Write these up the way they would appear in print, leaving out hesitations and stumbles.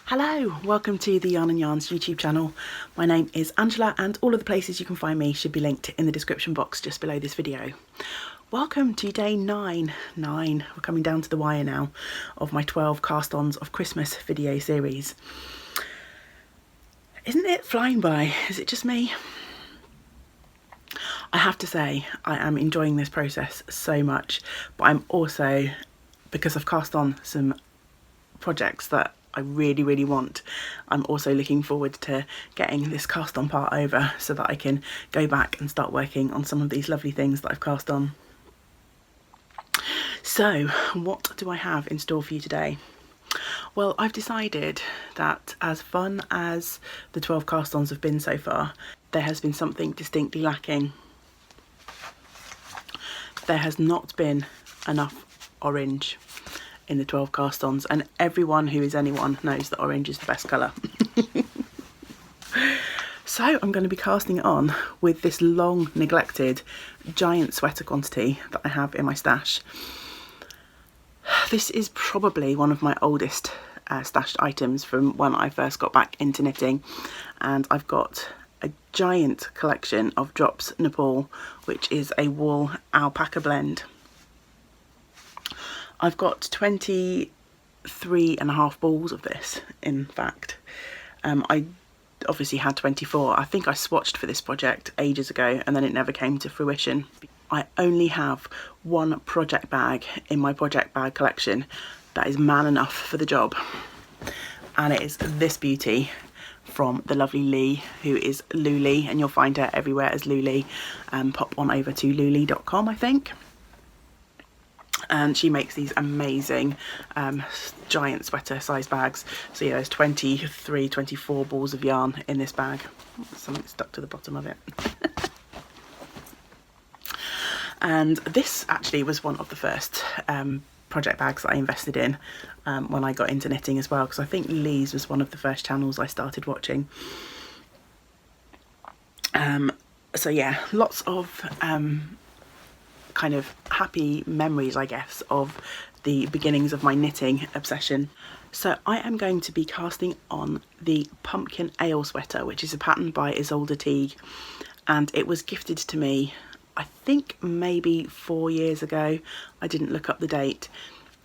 Hello, welcome to the Yarn and Yarns YouTube channel. My name is Angela and all of the places you can find me should be linked in the description box just below this video. Welcome to day 9. We're coming down to the wire now of my 12 cast-ons of Christmas video series. Isn't it flying by? Is it just me? I have to say I am enjoying this process so much, but I'm also, because I've cast on some projects that I really want, I'm also looking forward to getting this cast on part over so that I can go back and start working on some of these lovely things that I've cast on. So what do I have in store for you today? Well, I've decided that as fun as the 12 cast-ons have been so far, there has been something distinctly lacking. There has not been enough orange in the 12 cast-ons, and everyone who is anyone knows that orange is the best colour. So I'm going to be casting it on with this long neglected giant sweater quantity that I have in my stash. This is probably one of my oldest stashed items from when I first got back into knitting, and I've got a giant collection of Drops Nepal, which is a wool alpaca blend. I've got 23.5 balls of this, in fact. I obviously had 24. I think I swatched for this project ages ago and then it never came to fruition. I only have one project bag in my project bag collection that is man enough for the job. And it is this beauty from the lovely Lee, who is Luli, and you'll find her everywhere as Luli. Pop on over to luli.com, I think. And she makes these amazing giant sweater size bags. So yeah, there's 23, 24 balls of yarn in this bag. Something stuck to the bottom of it. And this actually was one of the first project bags that I invested in when I got into knitting as well, because I think Lee's was one of the first channels I started watching. So yeah, lots of kind of happy memories, I guess, of the beginnings of my knitting obsession. So I am going to be casting on the Pumpkin Ale sweater, which is a pattern by Isolde Teague, and it was gifted to me I think maybe 4 years ago. I didn't look up the date.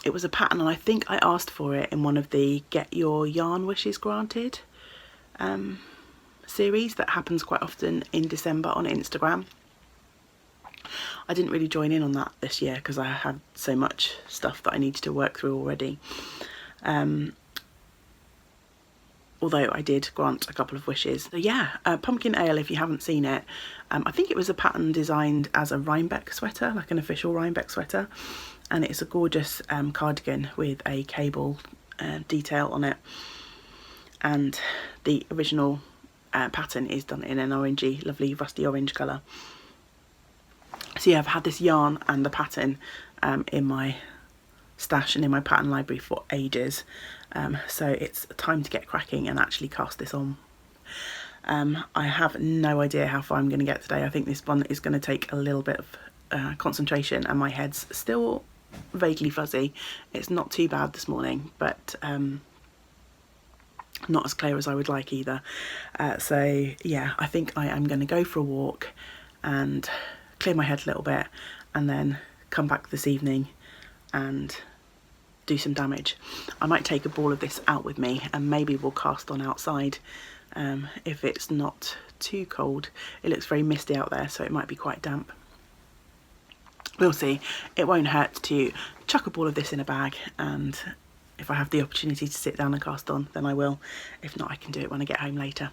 It was a pattern and I think I asked for it in one of the Get Your Yarn Wishes Granted series that happens quite often in December on Instagram. I didn't really join in on that this year because I had so much stuff that I needed to work through already. Although I did grant a couple of wishes. So yeah, Pumpkin Ale, if you haven't seen it, I think it was a pattern designed as a Rhinebeck sweater, like an official Rhinebeck sweater. And it's a gorgeous cardigan with a cable detail on it. And the original pattern is done in an orangey, lovely rusty orange colour. So yeah, I've had this yarn and the pattern in my stash and in my pattern library for ages. So it's time to get cracking and actually cast this on. I have no idea how far I'm going to get today. I think this one is going to take a little bit of concentration, and my head's still vaguely fuzzy. It's not too bad this morning, but not as clear as I would like either. So yeah, I think I am going to go for a walk and clear my head a little bit, and then come back this evening and do some damage. I might take a ball of this out with me and maybe we'll cast on outside if it's not too cold. It looks very misty out there, so it might be quite damp. We'll see. It won't hurt to chuck a ball of this in a bag, and if I have the opportunity to sit down and cast on, then I will. If not, I can do it when I get home later.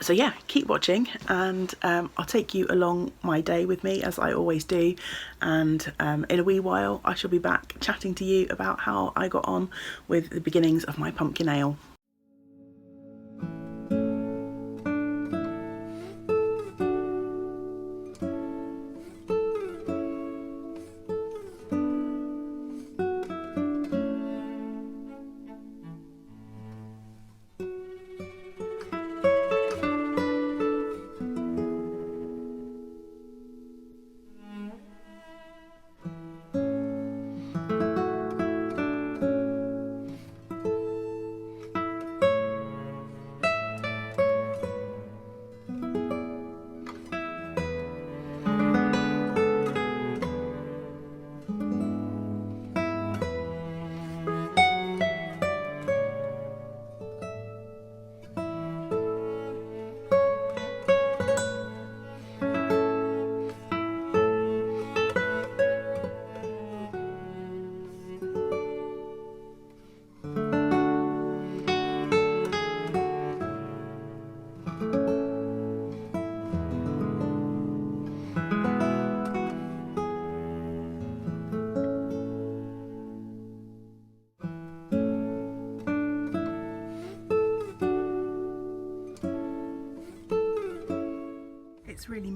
So yeah, keep watching, and I'll take you along my day with me as I always do, and in a wee while I shall be back chatting to you about how I got on with the beginnings of my pumpkin ale.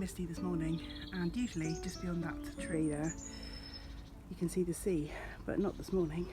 misty this morning, and usually just beyond that tree there you can see the sea, but not this morning.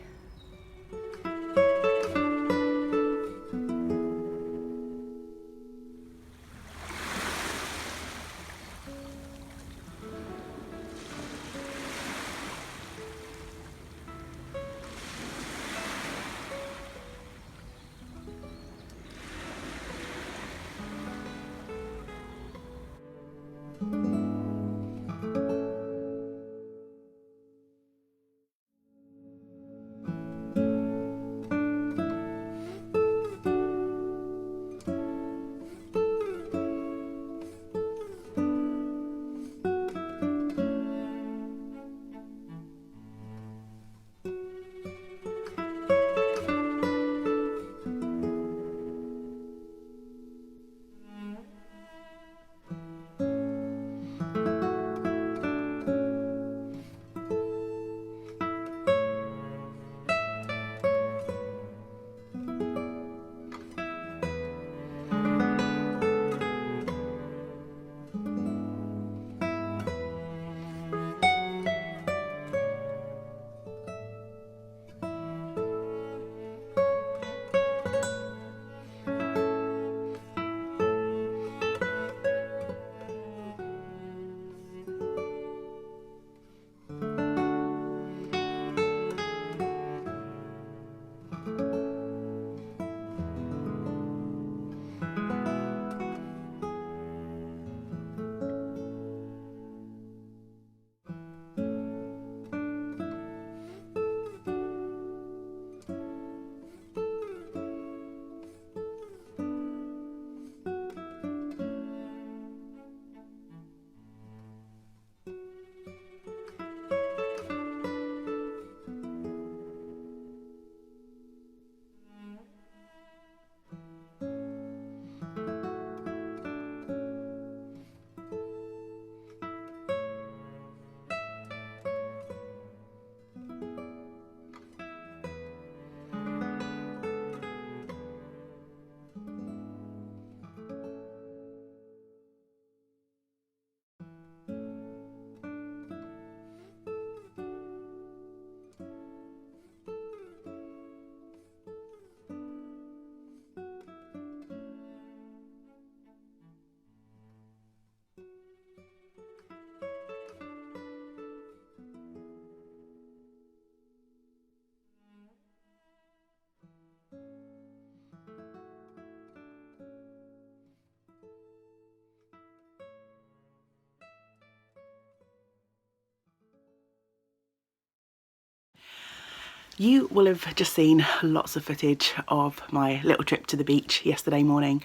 You will have just seen lots of footage of my little trip to the beach yesterday morning.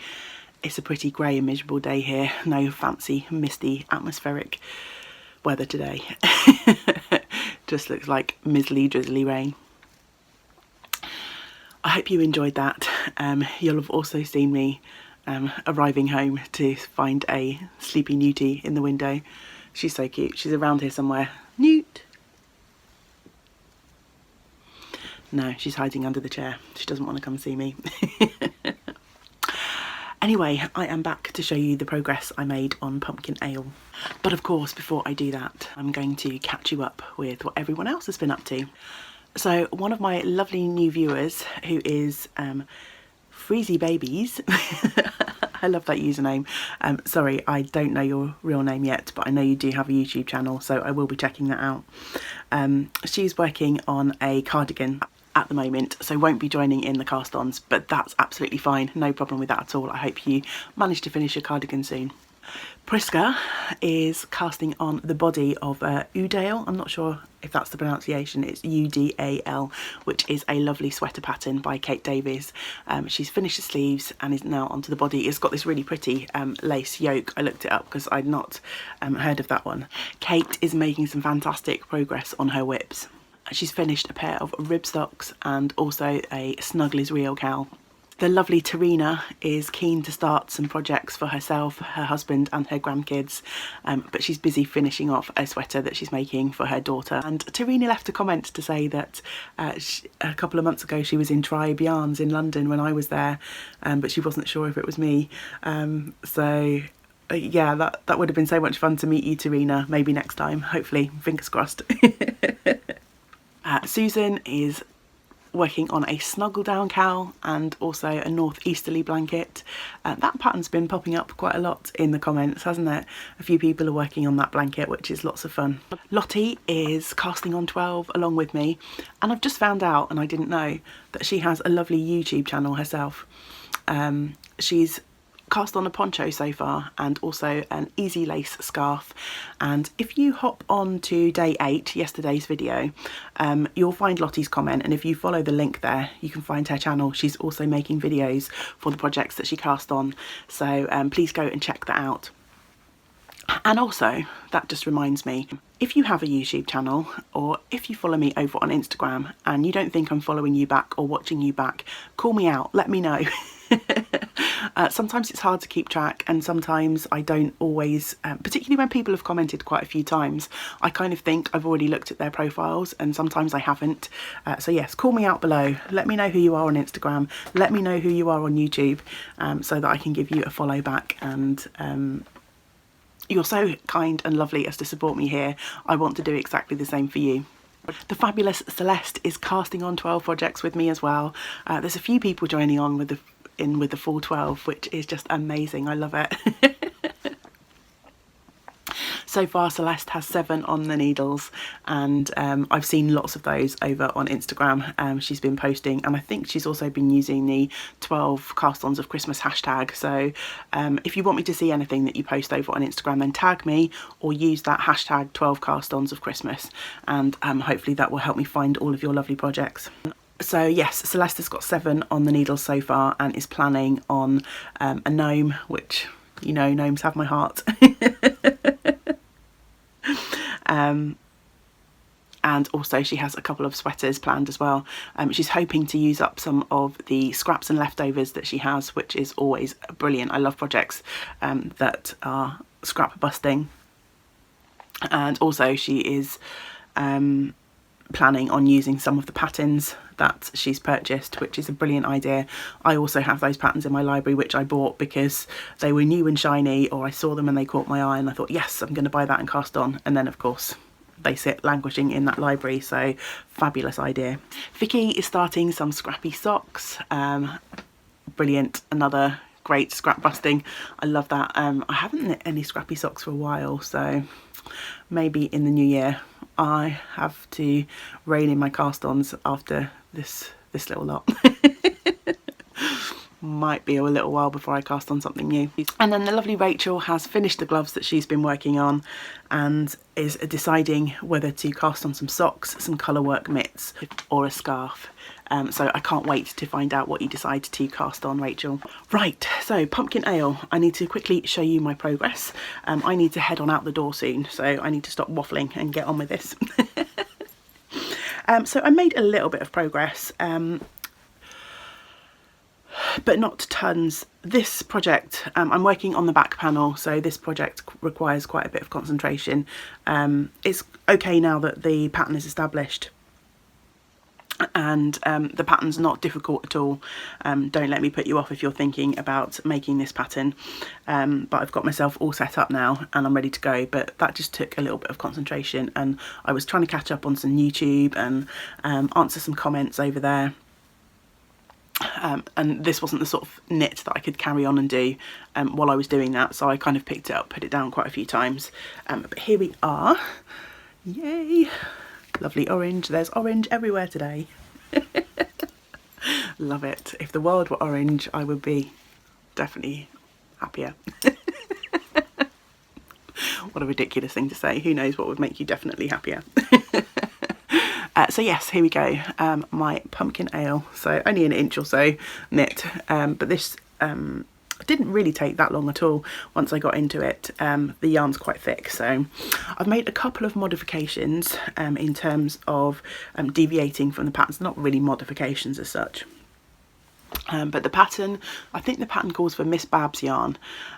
It's a pretty grey and miserable day here, no fancy misty atmospheric weather today. Just looks like miserly drizzly rain. I hope you enjoyed that. You'll have also seen me arriving home to find a sleepy Newtie in the window. She's so cute. She's around here somewhere. Newt! No, she's hiding under the chair. She doesn't want to come see me. Anyway, I am back to show you the progress I made on pumpkin ale. But of course, before I do that, I'm going to catch you up with what everyone else has been up to. So one of my lovely new viewers, who is Freezy Babies, I love that username. Sorry, I don't know your real name yet, but I know you do have a YouTube channel, so I will be checking that out. She's working on a cardigan at the moment, so won't be joining in the cast-ons, but that's absolutely fine. No problem with that at all. I hope you manage to finish your cardigan soon. Priska is casting on the body of Udale. I'm not sure if that's the pronunciation. It's Udal, which is a lovely sweater pattern by Kate Davies. She's finished the sleeves and is now onto the body. It's got this really pretty lace yoke. I looked it up because I'd not heard of that one. Kate is making some fantastic progress on her whips. She's finished a pair of ribstocks and also a Snugglies Real cowl. The lovely Tarina is keen to start some projects for herself, her husband and her grandkids, but she's busy finishing off a sweater that she's making for her daughter. And Tarina left a comment to say that a couple of months ago she was in Tribe Yarns in London when I was there, but she wasn't sure if it was me. So yeah, that would have been so much fun to meet you, Tarina. Maybe next time, hopefully, fingers crossed. Susan is working on a snuggle down cowl and also a northeasterly blanket. That pattern's been popping up quite a lot in the comments, hasn't it? A few people are working on that blanket, which is lots of fun. Lottie is casting on 12 along with me, and I've just found out, and I didn't know, that she has a lovely YouTube channel herself. She's cast on a poncho so far and also an easy lace scarf, and if you hop on to day 8, yesterday's video, you'll find Lottie's comment, and if you follow the link there you can find her channel. She's also making videos for the projects that she cast on, so please go and check that out. And also, that just reminds me, if you have a YouTube channel, or if you follow me over on Instagram and you don't think I'm following you back or watching you back, call me out, let me know. Sometimes it's hard to keep track, and sometimes I don't always, particularly when people have commented quite a few times, I kind of think I've already looked at their profiles, and sometimes I haven't. So yes, call me out below, let me know who you are on Instagram, let me know who you are on YouTube, so that I can give you a follow back. And you're so kind and lovely as to support me here. I want to do exactly the same for you. The fabulous Celeste is casting on 12 projects with me as well. There's a few people joining on with the full 12, which is just amazing. I love it. So far Celeste has 7 on the needles, and I've seen lots of those over on Instagram. She's been posting, and I think she's also been using the 12 cast-ons of Christmas hashtag. So if you want me to see anything that you post over on Instagram, then tag me or use that hashtag 12 cast-ons of Christmas, and hopefully that will help me find all of your lovely projects. So yes, Celeste has got 7 on the needles so far and is planning on a gnome, which, you know, gnomes have my heart. And also she has a couple of sweaters planned as well. She's hoping to use up some of the scraps and leftovers that she has, which is always brilliant. I love projects that are scrap busting. And also she is planning on using some of the patterns that she's purchased, which is a brilliant idea. I also have those patterns in my library, which I bought because they were new and shiny, or I saw them and they caught my eye and I thought, yes, I'm going to buy that and cast on. And then of course they sit languishing in that library, so fabulous idea. Vicky is starting some scrappy socks. Brilliant, another great scrap busting. I love that. I haven't knit any scrappy socks for a while, so maybe in the new year I have to rein in my cast-ons after this little lot. Might be a little while before I cast on something new. And then the lovely Rachel has finished the gloves that she's been working on and is deciding whether to cast on some socks, some colourwork mitts or a scarf. So I can't wait to find out what you decide to cast on, Rachel. Right, so pumpkin ale. I need to quickly show you my progress. I need to head on out the door soon, so I need to stop waffling and get on with this. So I made a little bit of progress, but not tons. This project, I'm working on the back panel, so this project requires quite a bit of concentration. It's okay now that the pattern is established, and the pattern's not difficult at all. Don't let me put you off if you're thinking about making this pattern, but I've got myself all set up now and I'm ready to go. But that just took a little bit of concentration, and I was trying to catch up on some YouTube and answer some comments over there. And this wasn't the sort of knit that I could carry on and do while I was doing that, so I kind of picked it up, put it down quite a few times. But here we are. Yay! Lovely orange. There's orange everywhere today. Love it. If the world were orange, I would be definitely happier. What a ridiculous thing to say. Who knows what would make you definitely happier. So yes, here we go. My pumpkin ale. So only an inch or so knit, but this didn't really take that long at all once I got into it. The yarn's quite thick, so I've made a couple of modifications in terms of deviating from the patterns. Not really modifications as such, but the pattern, I think the pattern calls for Miss Babs yarn,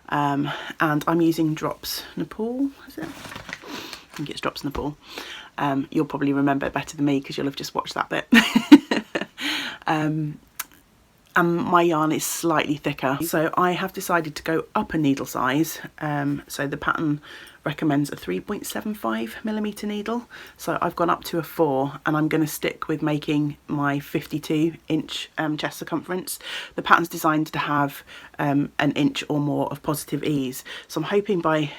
and I'm using Drops Nepal, is it? I think it's Drops Nepal. You'll probably remember it better than me because you'll have just watched that bit. my yarn is slightly thicker, so I have decided to go up a needle size. So the pattern recommends a 3.75mm needle, so I've gone up to a 4, and I'm going to stick with making my 52-inch chest circumference. The pattern's designed to have an inch or more of positive ease, so I'm hoping by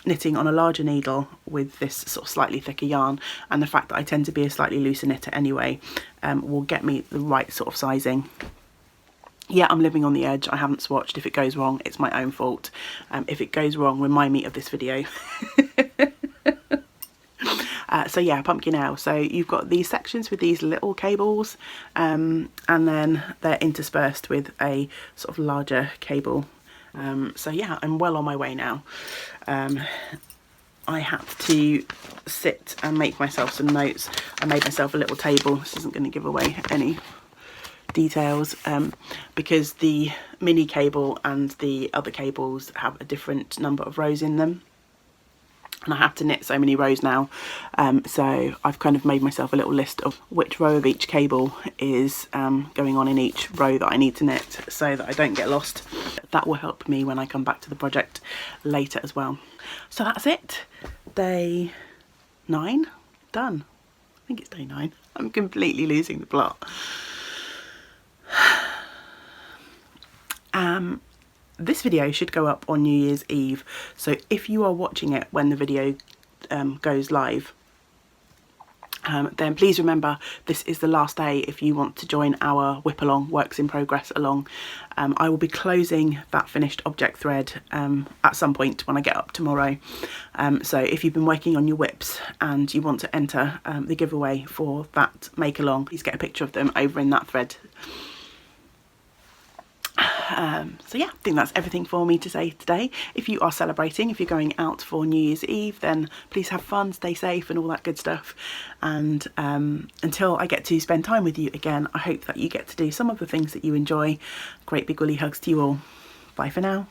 knitting on a larger needle with this sort of slightly thicker yarn, and the fact that I tend to be a slightly looser knitter anyway, will get me the right sort of sizing. Yeah, I'm living on the edge. I haven't swatched. If it goes wrong, it's my own fault. If it goes wrong, remind me of this video. So yeah, pumpkin ale. So you've got these sections with these little cables, and then they're interspersed with a sort of larger cable. So yeah, I'm well on my way now. I had to sit and make myself some notes. I made myself a little table. This isn't going to give away any details, because the mini cable and the other cables have a different number of rows in them, and I have to knit so many rows now, so I've kind of made myself a little list of which row of each cable is going on in each row that I need to knit, so that I don't get lost. That will help me when I come back to the project later as well. So that's it, day 9 done. I think it's day 9. I'm completely losing the plot. This video should go up on New Year's Eve, so if you are watching it when the video goes live, then please remember this is the last day if you want to join our whip along, works in progress along. I will be closing that finished object thread at some point when I get up tomorrow, so if you've been working on your whips and you want to enter the giveaway for that make along, please get a picture of them over in that thread. So yeah, I think that's everything for me to say today. If you are celebrating, if you're going out for New Year's Eve, then please have fun, stay safe and all that good stuff. And until I get to spend time with you again, I hope that you get to do some of the things that you enjoy. Great big woolly hugs to you all. Bye for now.